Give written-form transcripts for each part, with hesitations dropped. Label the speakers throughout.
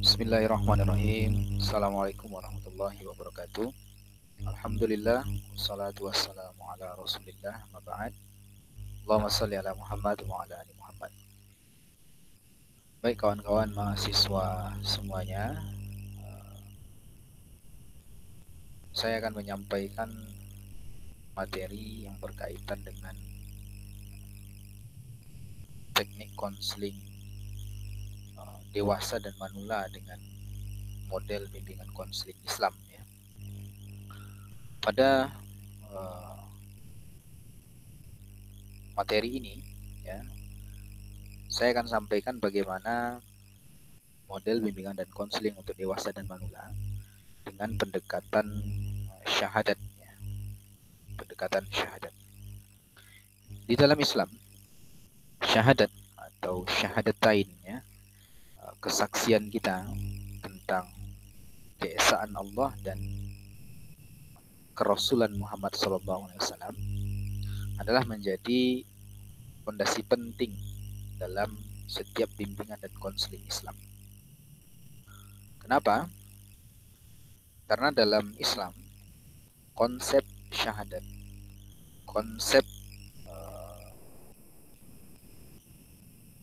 Speaker 1: Bismillahirrahmanirrahim. Assalamualaikum warahmatullahi wabarakatuh. Alhamdulillah, wassalatu wassalamu ala rasulillah, ma ba'd. Allahumma salli ala Muhammad wa ala ali Muhammad. Baik kawan-kawan mahasiswa semuanya, saya akan menyampaikan materi yang berkaitan dengan teknik konseling dewasa dan manula dengan model bimbingan konseling Islam ya. Pada materi ini ya, saya akan sampaikan bagaimana model bimbingan dan konseling untuk dewasa dan manula dengan pendekatan syahadat ya. Pendekatan syahadat. Di dalam Islam, syahadat atau syahadatain ya, kesaksian kita tentang keesaan Allah dan kerasulan Muhammad SAW adalah menjadi fondasi penting dalam setiap bimbingan dan konseling Islam. Kenapa? Karena dalam Islam konsep syahadat, konsep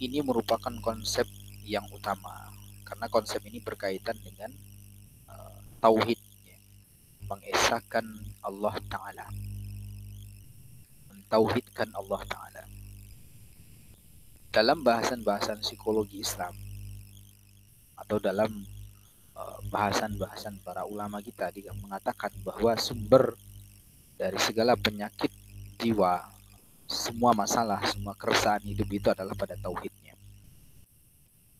Speaker 1: ini merupakan konsep yang utama karena konsep ini berkaitan dengan tauhid, ya. Mengesahkan Allah Ta'ala, mentauhidkan Allah Ta'ala. Dalam bahasan-bahasan psikologi Islam atau dalam bahasan-bahasan para ulama kita dia mengatakan bahwa sumber dari segala penyakit jiwa, semua masalah, semua keresahan hidup itu adalah pada tauhidnya.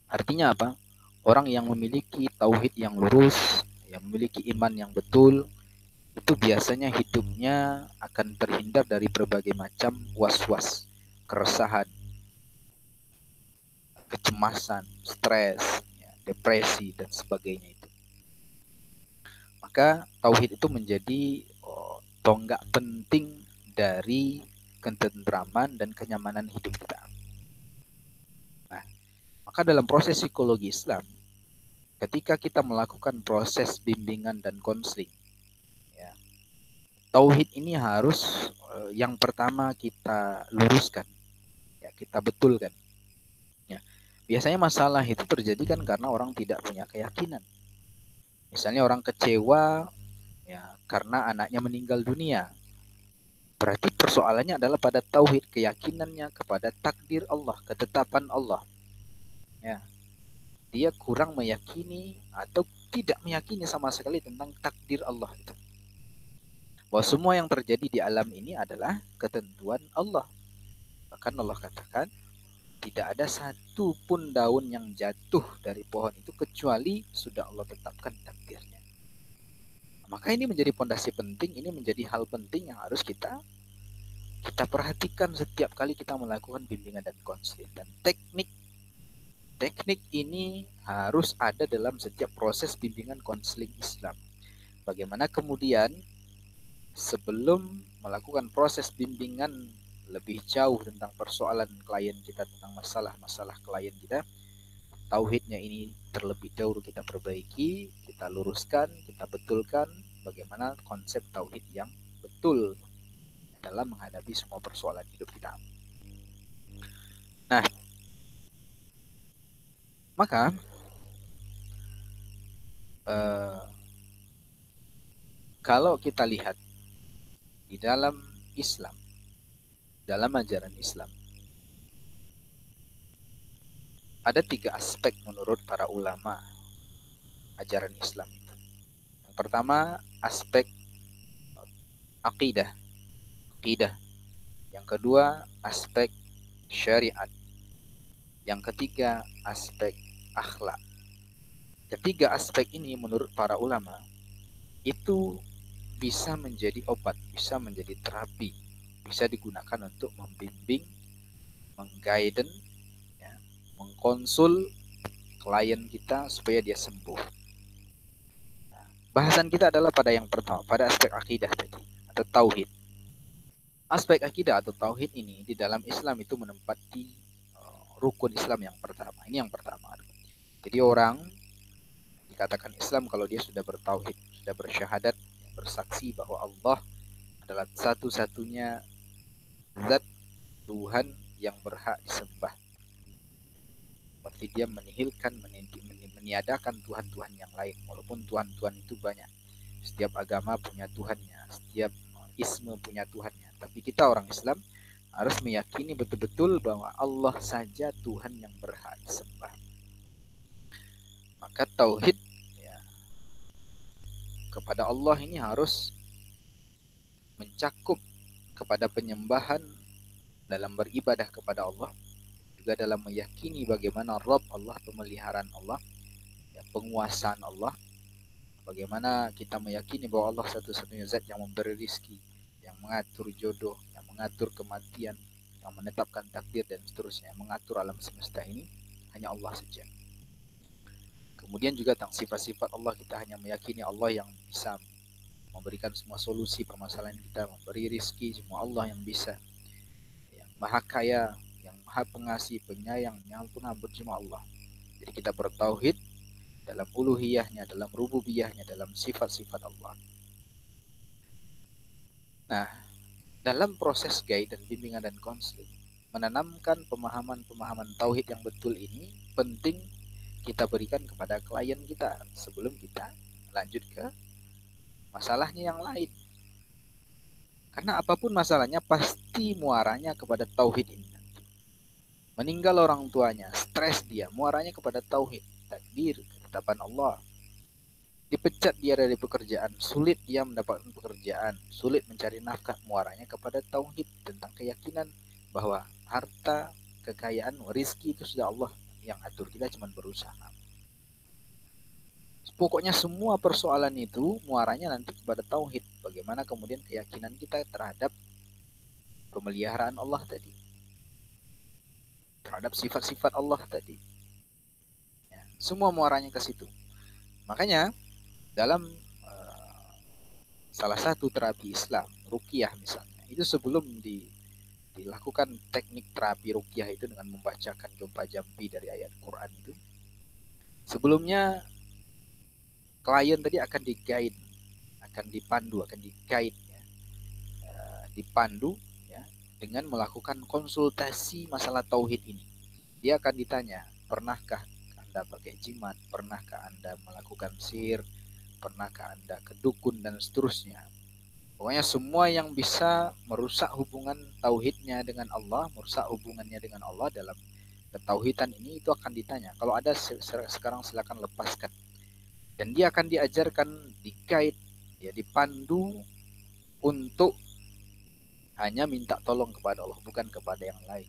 Speaker 1: Artinya apa? Orang yang memiliki tauhid yang lurus, yang memiliki iman yang betul, itu biasanya hidupnya akan terhindar dari berbagai macam was-was, keresahan, kecemasan, stres, depresi, dan sebagainya itu. Maka tauhid itu menjadi tonggak penting dari ketentraman dan kenyamanan hidup kita. Nah, maka dalam proses psikologi Islam, ketika kita melakukan proses bimbingan dan konseling, ya, tauhid ini harus yang pertama kita luruskan, ya, kita betulkan. Ya, biasanya masalah itu terjadi kan karena orang tidak punya keyakinan. Misalnya orang kecewa, ya, karena anaknya meninggal dunia. Berarti persoalannya adalah pada tauhid, keyakinannya kepada takdir Allah, ketetapan Allah. Ya, dia kurang meyakini atau tidak meyakini sama sekali tentang takdir Allah itu. Bahwa semua yang terjadi di alam ini adalah ketentuan Allah. Bahkan Allah katakan, tidak ada satu pun daun yang jatuh dari pohon itu kecuali sudah Allah tetapkan takdirnya. Maka ini menjadi fondasi penting, ini menjadi hal penting yang harus kita perhatikan setiap kali kita melakukan bimbingan dan konseling. Dan teknik ini harus ada dalam setiap proses bimbingan konseling Islam. Bagaimana kemudian sebelum melakukan proses bimbingan lebih jauh tentang persoalan klien kita, tentang masalah-masalah klien kita, tauhidnya ini terlebih dahulu kita perbaiki, kita luruskan, kita betulkan bagaimana konsep tauhid yang betul dalam menghadapi semua persoalan hidup kita. Nah, maka kalau kita lihat di dalam Islam, dalam ajaran Islam, ada 3 aspek menurut para ulama ajaran Islam itu. Yang pertama, aspek akidah. Yang kedua, aspek syariat. Yang ketiga, aspek akhlak. Ketiga aspek ini menurut para ulama itu bisa menjadi obat, bisa menjadi terapi, bisa digunakan untuk membimbing, mengguiden, ya, mengkonsul klien kita supaya dia sembuh. Nah, bahasan kita adalah pada yang pertama, pada aspek akidah tadi atau tauhid. Aspek akidah atau tauhid ini di dalam Islam itu menempati rukun Islam yang pertama. Ini yang pertama. Jadi orang dikatakan Islam kalau dia sudah bertauhid, sudah bersyahadat, bersaksi bahwa Allah adalah satu-satunya zat Tuhan yang berhak disembah. Berarti dia menihilkan, meniadakan Tuhan-Tuhan yang lain. Walaupun Tuhan-Tuhan itu banyak. Setiap agama punya Tuhannya, setiap isme punya Tuhannya. Tapi kita orang Islam harus meyakini betul-betul bahwa Allah saja Tuhan yang berhak disembah. Maka tauhid ya, kepada Allah ini harus mencakup kepada penyembahan dalam beribadah kepada Allah, juga dalam meyakini bagaimana Rabb Allah, pemeliharaan Allah, ya, penguasaan Allah, bagaimana kita meyakini bahwa Allah satu-satunya zat yang memberi rizki, yang mengatur jodoh, yang mengatur kematian, yang menetapkan takdir dan seterusnya, yang mengatur alam semesta ini hanya Allah saja. Kemudian juga tentang sifat-sifat Allah, kita hanya meyakini Allah yang bisa memberikan semua solusi permasalahan kita, memberi rizki, semua Allah yang bisa, yang maha kaya, yang maha pengasih, penyayang, yang pengampun, cuma Allah. Jadi kita bertauhid dalam uluhiyahnya, dalam rububiyahnya, dalam sifat-sifat Allah. Nah, dalam proses guide dan bimbingan dan konseling, menanamkan pemahaman-pemahaman tauhid yang betul ini penting kita berikan kepada klien kita sebelum kita lanjut ke masalahnya yang lain. Karena apapun masalahnya pasti muaranya kepada tauhid ini. Meninggal orang tuanya, stres dia, muaranya kepada tauhid, takdir, ketetapan Allah. Dipecat dia dari pekerjaan, sulit dia mendapatkan pekerjaan, sulit mencari nafkah, muaranya kepada tauhid, tentang keyakinan bahwa harta, kekayaan, rezeki itu sudah Allah yang atur, kita cuma berusaha. Pokoknya semua persoalan itu muaranya nanti kepada tauhid. Bagaimana kemudian keyakinan kita terhadap pemeliharaan Allah tadi, terhadap sifat-sifat Allah tadi. Ya, semua muaranya ke situ. Makanya dalam salah satu terapi Islam, ruqyah misalnya, itu sebelum dilakukan teknik terapi ruqyah itu dengan membacakan gempa jampi dari ayat Quran itu, sebelumnya klien tadi akan di-guide, akan dipandu, akan di-guide, ya, dipandu ya, dengan melakukan konsultasi masalah tauhid ini. Dia akan ditanya, pernahkah Anda pakai jimat, pernahkah Anda melakukan sihir, pernahkah Anda kedukun, dan seterusnya. Pokoknya semua yang bisa merusak hubungan tauhidnya dengan Allah, merusak hubungannya dengan Allah dalam ketauhidan ini, itu akan ditanya. Kalau ada sekarang silakan lepaskan. Dan dia akan diajarkan, di-guide, ya, dipandu untuk hanya minta tolong kepada Allah, bukan kepada yang lain.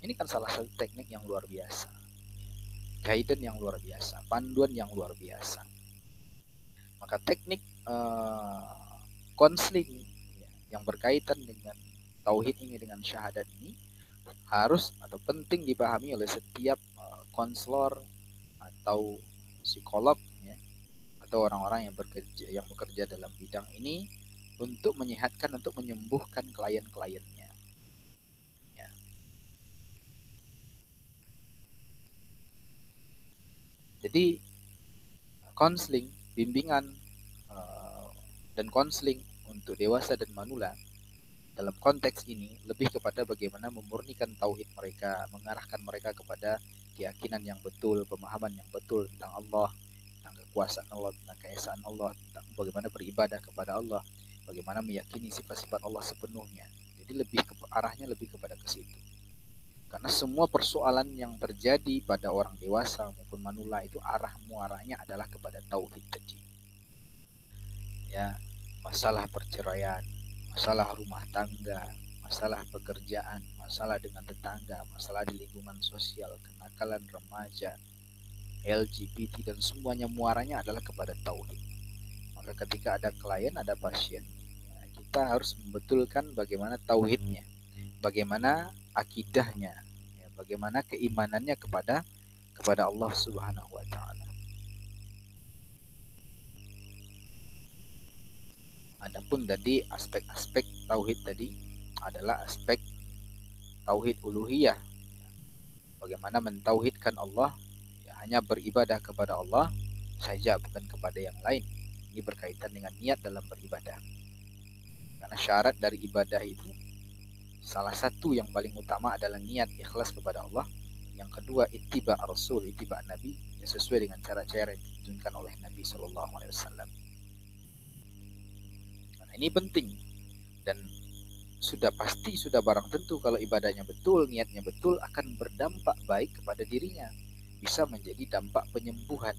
Speaker 1: Ini kan salah satu teknik yang luar biasa, guidance yang luar biasa, panduan yang luar biasa. Maka teknik konseling yang berkaitan dengan tauhid ini, dengan syahadat ini, harus atau penting dipahami oleh setiap konselor atau psikolog, ya, atau orang-orang yang bekerja dalam bidang ini untuk menyehatkan, untuk menyembuhkan klien-kliennya. Ya. Jadi konseling, bimbingan dan konseling untuk dewasa dan manula dalam konteks ini lebih kepada bagaimana memurnikan tauhid mereka, mengarahkan mereka kepada keyakinan yang betul, pemahaman yang betul tentang Allah, tentang kekuasaan Allah, tentang keesaan Allah, tentang bagaimana beribadah kepada Allah, bagaimana meyakini sifat-sifat Allah sepenuhnya. Jadi arahnya lebih kepada ke situ. Karena semua persoalan yang terjadi pada orang dewasa maupun manula itu muaranya adalah kepada tauhid tadi. Ya, masalah perceraian, masalah rumah tangga, masalah pekerjaan, masalah dengan tetangga, masalah di lingkungan sosial, kenakalan remaja, LGBT, dan semuanya muaranya adalah kepada tauhid. Maka ketika ada klien, ada pasien, ya, kita harus membetulkan bagaimana tauhidnya, bagaimana akidahnya, ya, bagaimana keimanannya kepada Allah Subhanahu wa taala. Adapun tadi aspek-aspek tauhid tadi adalah aspek tauhid uluhiyah. Bagaimana mentauhidkan Allah, ya, hanya beribadah kepada Allah saja, bukan kepada yang lain. Ini berkaitan dengan niat dalam beribadah. Karena syarat dari ibadah itu salah satu yang paling utama adalah niat ikhlas kepada Allah. Yang kedua ittiba Rasul, ittiba Nabi, sesuai dengan cara-cara yang ditunjukkan oleh Nabi Shallallahu Alaihi Wasallam. Nah, ini penting dan sudah pasti, sudah barang tentu kalau ibadahnya betul, niatnya betul, akan berdampak baik kepada dirinya. Bisa menjadi dampak penyembuhan,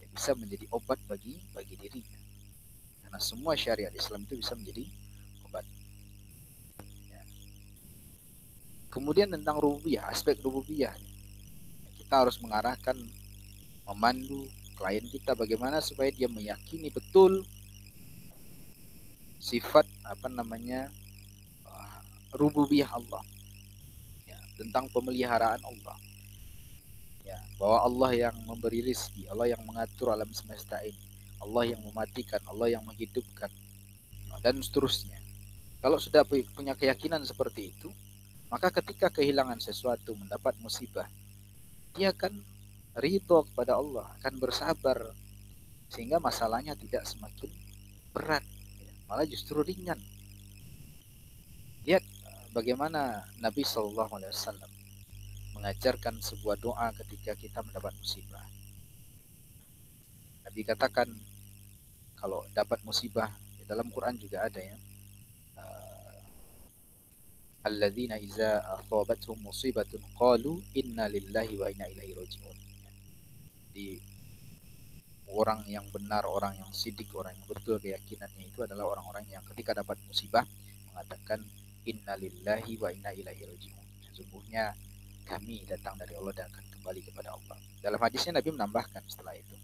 Speaker 1: bisa menjadi obat bagi dirinya. Karena semua syariat Islam itu bisa menjadi obat. Ya. Kemudian tentang rububiyah, aspek rububiyah, kita harus mengarahkan, memandu klien kita bagaimana supaya dia meyakini betul sifat rububiyah Allah, ya, tentang pemeliharaan Allah, ya, bahwa Allah yang memberi rizki, Allah yang mengatur alam semesta ini, Allah yang mematikan, Allah yang menghidupkan, dan seterusnya. Kalau sudah punya keyakinan seperti itu, maka ketika kehilangan sesuatu, mendapat musibah, dia akan ridho kepada Allah, akan bersabar, sehingga masalahnya tidak semakin berat, malah justru ringan. Lihat bagaimana Nabi Shallallahu Alaihi Wasallam mengajarkan sebuah doa ketika kita mendapat musibah. Nabi katakan kalau dapat musibah, di dalam Quran juga ada, ya, alladzina iza asabathum musibatun qalu inna lillahi wa inna ilaihi raji'un. Di orang yang benar, orang yang sidik, orang yang betul keyakinannya itu adalah orang-orang yang ketika dapat musibah mengatakan inna lillahi wa inna ilaihi raji'un. Sesungguhnya kami datang dari Allah dan akan kembali kepada Allah. Dalam hadisnya Nabi menambahkan setelah itu,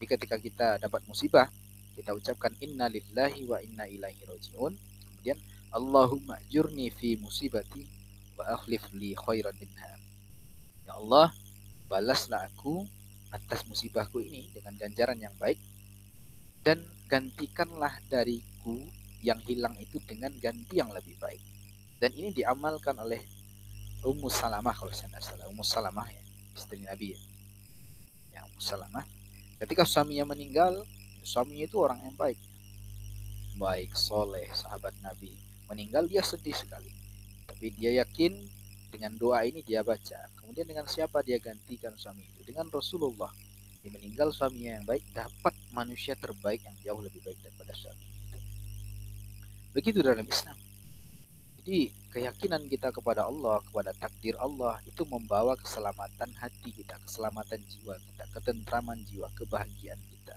Speaker 1: jadi ketika kita dapat musibah, kita ucapkan inna lillahi wa inna ilaihi raji'un. Kemudian Allahumma ajurni fi musibati wa akhlif li khairan minha. Ya Allah, balaslah aku atas musibahku ini dengan ganjaran yang baik, dan gantikanlah dariku yang hilang itu dengan ganti yang lebih baik. Dan ini diamalkan oleh Ummu Salamah, kalau saya tidak salah, Ummu Salamah, ya, istri Nabi, ya. Ya, Ummu Salamah, ketika suaminya meninggal, suaminya itu orang yang baik, soleh, sahabat Nabi. Meninggal dia sedih sekali, tapi dia yakin dengan doa ini dia baca. Kemudian dengan siapa dia gantikan suami itu? Dengan Rasulullah. Dia meninggal suaminya yang baik, dapat manusia terbaik yang jauh lebih baik daripada suami itu. Begitu dalam Islam. Jadi keyakinan kita kepada Allah, kepada takdir Allah, itu membawa keselamatan hati kita, keselamatan jiwa kita, ketentraman jiwa, kebahagiaan kita.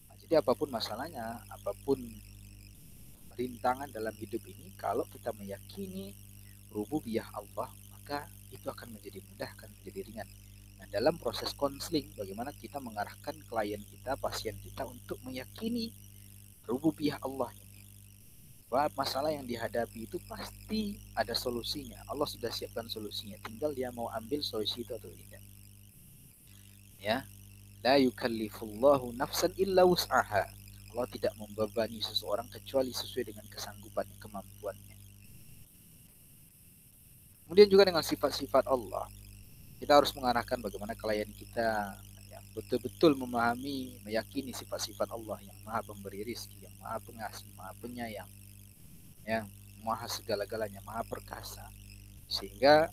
Speaker 1: Nah, jadi apapun masalahnya, apapun rintangan dalam hidup ini, kalau kita meyakini rububiyah Allah, maka itu akan menjadi mudah, akan menjadi ringan. Nah, dalam proses konseling, bagaimana kita mengarahkan klien kita, pasien kita untuk meyakini rububiyah Allah ini, bahwa masalah yang dihadapi itu pasti ada solusinya. Allah sudah siapkan solusinya, tinggal dia mau ambil solusi itu atau tidak. Ya, la yukallifullahu nafsan illa wus'aha. Allah tidak membebani seseorang kecuali sesuai dengan kesanggupan, kemampuannya. Kemudian juga dengan sifat-sifat Allah, kita harus mengarahkan bagaimana klien kita yang betul-betul memahami, meyakini sifat-sifat Allah yang maha pemberi rizki, yang maha pengasih, maha penyayang, yang maha segala-galanya, maha perkasa. Sehingga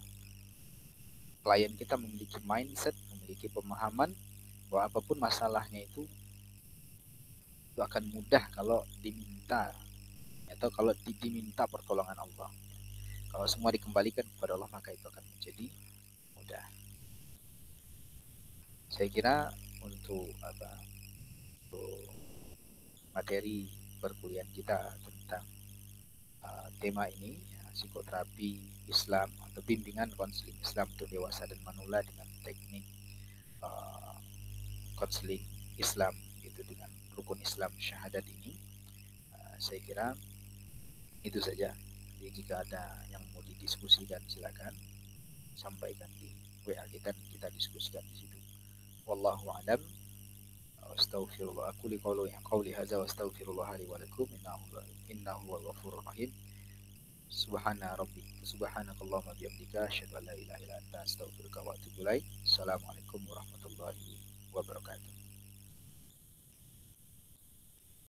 Speaker 1: klien kita memiliki mindset, memiliki pemahaman bahwa apapun masalahnya itu akan mudah kalau diminta, atau kalau diminta pertolongan Allah. Kalau semua dikembalikan kepada Allah, maka itu akan menjadi mudah. Saya kira untuk materi perkuliahan kita tentang tema ini, ya, psikoterapi Islam atau bimbingan konseling Islam untuk dewasa dan manula dengan teknik konseling Islam, itu dengan rukun Islam syahadat ini, saya kira itu saja. Jadi jika ada yang mau didiskusikan, silakan sampaikan di WA kita dan kita diskusikan di situ. Wallahu a'lam. Astaghfirullah, aku qouli hadza wa astaghfirullah li wa lakum innahu huwal ghafurur rahim. Subhanakallahumma bihamdika asyhadu an la ilaha illa anta astaghfiruka wa atubu ilaik. Assalamualaikum. Assalamualaikum warahmatullahi